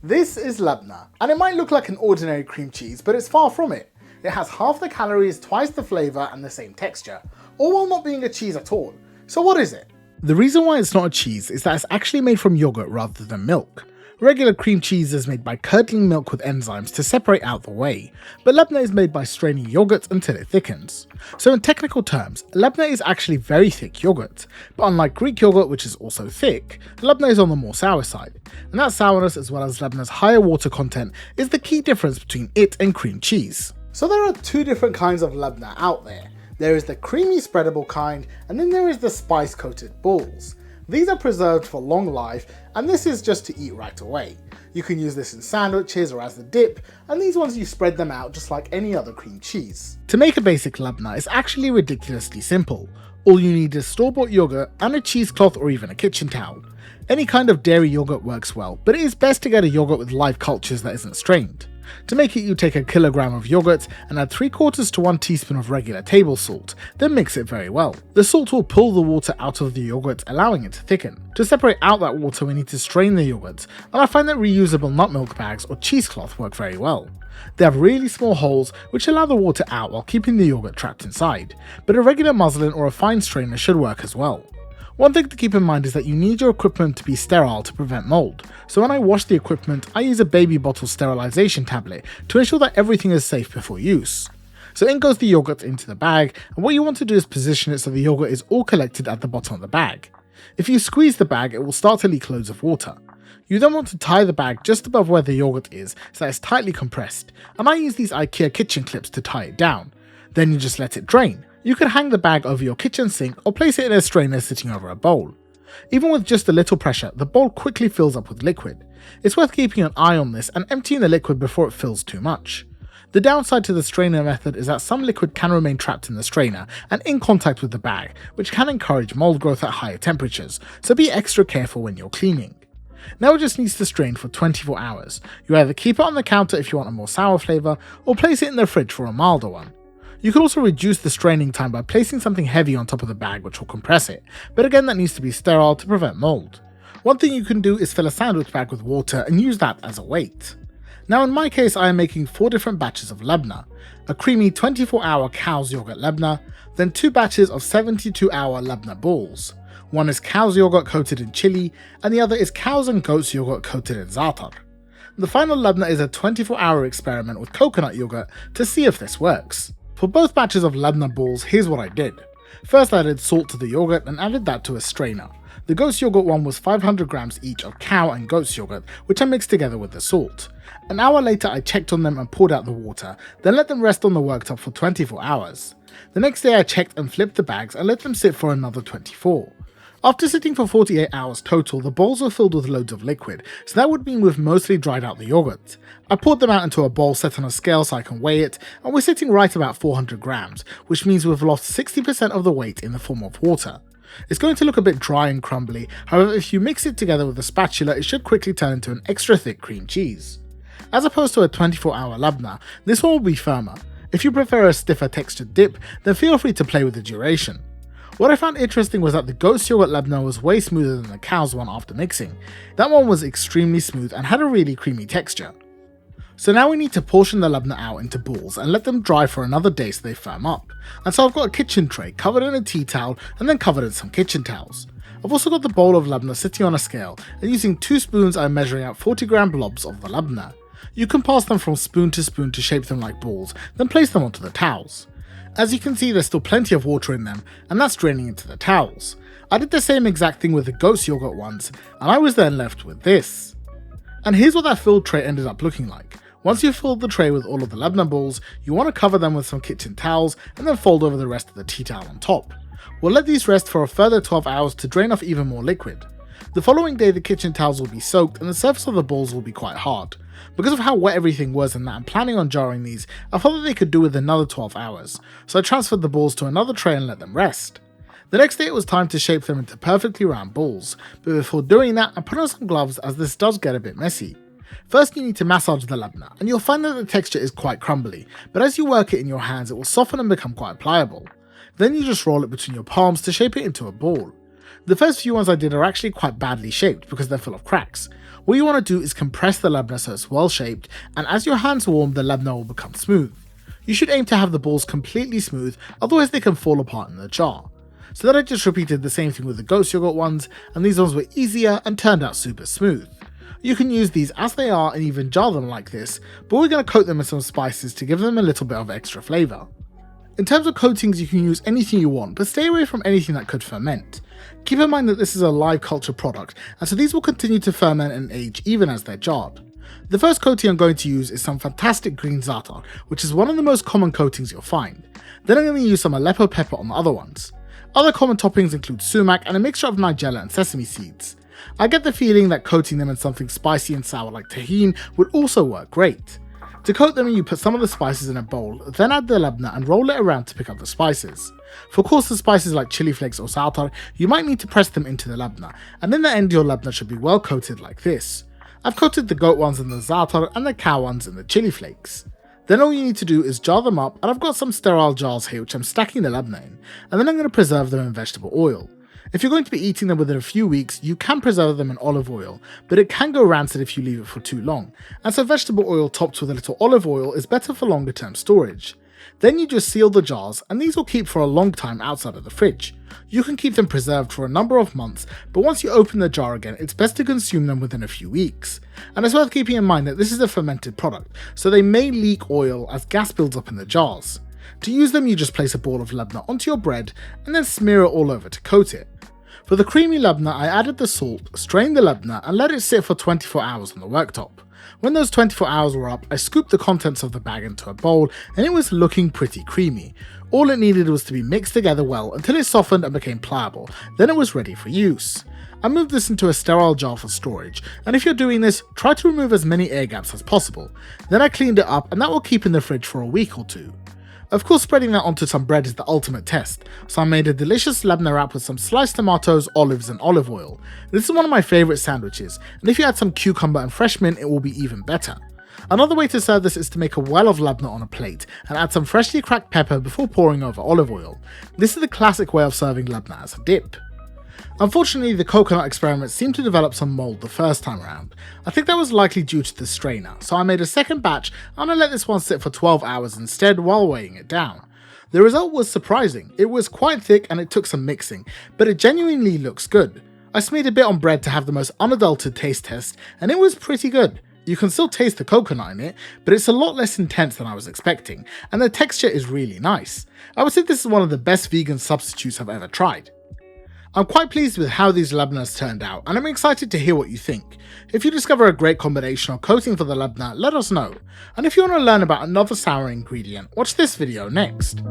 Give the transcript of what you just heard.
This is Labneh, and it might look like an ordinary cream cheese, but it's far from it. It has half the calories, twice the flavour, and the same texture, all while not being a cheese at all. So what is it? The reason why it's not a cheese is that it's actually made from yogurt rather than milk. Regular cream cheese is made by curdling milk with enzymes to separate out the whey, but Labneh is made by straining yogurt until it thickens. So in technical terms, Labneh is actually very thick yogurt, but unlike Greek yogurt, which is also thick, Labneh is on the more sour side, and that sourness as well as Labneh's higher water content is the key difference between it and cream cheese. So there are two different kinds of Labneh out there. There is the creamy spreadable kind, and then there is the spice coated balls. These are preserved for long life, and this is just to eat right away. You can use this in sandwiches or as the dip, and these ones you spread them out just like any other cream cheese. To make a basic Labneh is actually ridiculously simple. All you need is store-bought yogurt and a cheesecloth or even a kitchen towel. Any kind of dairy yogurt works well, but it is best to get a yogurt with live cultures that isn't strained. To make it, you take a kilogram of yogurt and add 3/4 to 1 teaspoon of regular table salt, then mix it very well. The salt will pull the water out of the yogurt, allowing it to thicken. To separate out that water, we need to strain the yogurt, and I find that reusable nut milk bags or cheesecloth work very well. They have really small holes which allow the water out while keeping the yogurt trapped inside, but a regular muslin or a fine strainer should work as well. One thing to keep in mind is that you need your equipment to be sterile to prevent mold, so when I wash the equipment I use a baby bottle sterilization tablet to ensure that everything is safe before use. So in goes the yogurt into the bag, and what you want to do is position it so the yogurt is all collected at the bottom of the bag. If you squeeze the bag, it will start to leak loads of water. You then want to tie the bag just above where the yogurt is so that it's tightly compressed, and I use these IKEA kitchen clips to tie it down. Then you just let it drain. You can hang the bag over your kitchen sink or place it in a strainer sitting over a bowl. Even with just a little pressure, the bowl quickly fills up with liquid. It's worth keeping an eye on this and emptying the liquid before it fills too much. The downside to the strainer method is that some liquid can remain trapped in the strainer and in contact with the bag, which can encourage mold growth at higher temperatures, so be extra careful when you're cleaning. Now it just needs to strain for 24 hours. You either keep it on the counter if you want a more sour flavour, or place it in the fridge for a milder one. You can also reduce the straining time by placing something heavy on top of the bag which will compress it, but again that needs to be sterile to prevent mold. One thing you can do is fill a sandwich bag with water and use that as a weight. Now in my case I am making 4 different batches of Labneh, a creamy 24-hour cow's yogurt Labneh, then 2 batches of 72-hour Labneh balls. One is cow's yogurt coated in chili, and the other is cow's and goat's yogurt coated in za'atar. The final Labneh is a 24-hour experiment with coconut yogurt to see if this works. For both batches of Labneh balls, here's what I did. First I added salt to the yogurt and added that to a strainer. The goat's yogurt one was 500 grams each of cow and goat's yogurt, which I mixed together with the salt. An hour later I checked on them and poured out the water, then let them rest on the worktop for 24 hours. The next day I checked and flipped the bags and let them sit for another 24. After sitting for 48 hours total, the bowls were filled with loads of liquid, so that would mean we've mostly dried out the yogurt. I poured them out into a bowl set on a scale so I can weigh it, and we're sitting right about 400 grams, which means we've lost 60% of the weight in the form of water. It's going to look a bit dry and crumbly, however if you mix it together with a spatula it should quickly turn into an extra thick cream cheese. As opposed to a 24-hour Labneh, this one will be firmer. If you prefer a stiffer textured dip, then feel free to play with the duration. What I found interesting was that the goat's yogurt Labneh was way smoother than the cow's one after mixing. That one was extremely smooth and had a really creamy texture. So now we need to portion the Labneh out into balls and let them dry for another day so they firm up. And so I've got a kitchen tray covered in a tea towel and then covered in some kitchen towels. I've also got the bowl of Labneh sitting on a scale, and using 2 spoons I'm measuring out 40-gram blobs of the Labneh. You can pass them from spoon to shape them like balls, then place them onto the towels. As you can see, there's still plenty of water in them, and that's draining into the towels. I did the same exact thing with the goat's yogurt ones, and I was then left with this. And here's what that filled tray ended up looking like. Once you've filled the tray with all of the Labneh balls, you want to cover them with some kitchen towels, and then fold over the rest of the tea towel on top. We'll let these rest for a further 12 hours to drain off even more liquid. The following day the kitchen towels will be soaked, and the surface of the balls will be quite hard. Because of how wet everything was and that I'm planning on jarring these, I thought that they could do with another 12 hours, so I transferred the balls to another tray and let them rest. The next day it was time to shape them into perfectly round balls, but before doing that I put on some gloves as this does get a bit messy. First you need to massage the Labneh, and you'll find that the texture is quite crumbly, but as you work it in your hands it will soften and become quite pliable. Then you just roll it between your palms to shape it into a ball. The first few ones I did are actually quite badly shaped because they're full of cracks. What you want to do is compress the Labneh so it's well shaped, and as your hands warm, the Labneh will become smooth. You should aim to have the balls completely smooth, otherwise they can fall apart in the jar. So then I just repeated the same thing with the goat's yogurt ones, and these ones were easier and turned out super smooth. You can use these as they are and even jar them like this, but we're going to coat them in some spices to give them a little bit of extra flavour. In terms of coatings, you can use anything you want, but stay away from anything that could ferment. Keep in mind that this is a live culture product, and so these will continue to ferment and age even as they're jarred. The first coating I'm going to use is some fantastic green za'atar, which is one of the most common coatings you'll find. Then I'm going to use some Aleppo pepper on the other ones. Other common toppings include sumac and a mixture of nigella and sesame seeds. I get the feeling that coating them in something spicy and sour like tahini would also work great. To coat them, you put some of the spices in a bowl, then add the labneh and roll it around to pick up the spices. For coarser spices like chili flakes or za'atar, you might need to press them into the labneh, and in the end your labneh should be well coated like this. I've coated the goat ones in the za'atar and the cow ones in the chili flakes. Then all you need to do is jar them up, and I've got some sterile jars here which I'm stacking the labneh in, and then I'm going to preserve them in vegetable oil. If you're going to be eating them within a few weeks, you can preserve them in olive oil, but it can go rancid if you leave it for too long, and so vegetable oil topped with a little olive oil is better for longer term storage. Then you just seal the jars, and these will keep for a long time outside of the fridge. You can keep them preserved for a number of months, but once you open the jar again, it's best to consume them within a few weeks. And it's worth keeping in mind that this is a fermented product, so they may leak oil as gas builds up in the jars. To use them, you just place a ball of labneh onto your bread, and then smear it all over to coat it. For the creamy labneh, I added the salt, strained the labneh, and let it sit for 24 hours on the worktop. When those 24 hours were up, I scooped the contents of the bag into a bowl, and it was looking pretty creamy. All it needed was to be mixed together well until it softened and became pliable, then it was ready for use. I moved this into a sterile jar for storage, and if you're doing this, try to remove as many air gaps as possible. Then I cleaned it up, and that will keep in the fridge for a week or two. Of course, spreading that onto some bread is the ultimate test, so I made a delicious labneh wrap with some sliced tomatoes, olives and olive oil. This is one of my favourite sandwiches, and if you add some cucumber and fresh mint it will be even better. Another way to serve this is to make a well of labneh on a plate and add some freshly cracked pepper before pouring over olive oil. This is the classic way of serving labneh as a dip. Unfortunately, the coconut experiment seemed to develop some mould the first time around. I think that was likely due to the strainer, so I made a second batch and I let this one sit for 12 hours instead while weighing it down. The result was surprising. It was quite thick and it took some mixing, but it genuinely looks good. I smeared a bit on bread to have the most unadulterated taste test, and it was pretty good. You can still taste the coconut in it, but it's a lot less intense than I was expecting, and the texture is really nice. I would say this is one of the best vegan substitutes I've ever tried. I'm quite pleased with how these labnehs turned out, and I'm excited to hear what you think. If you discover a great combination or coating for the labneh, let us know. And if you want to learn about another sour ingredient, watch this video next.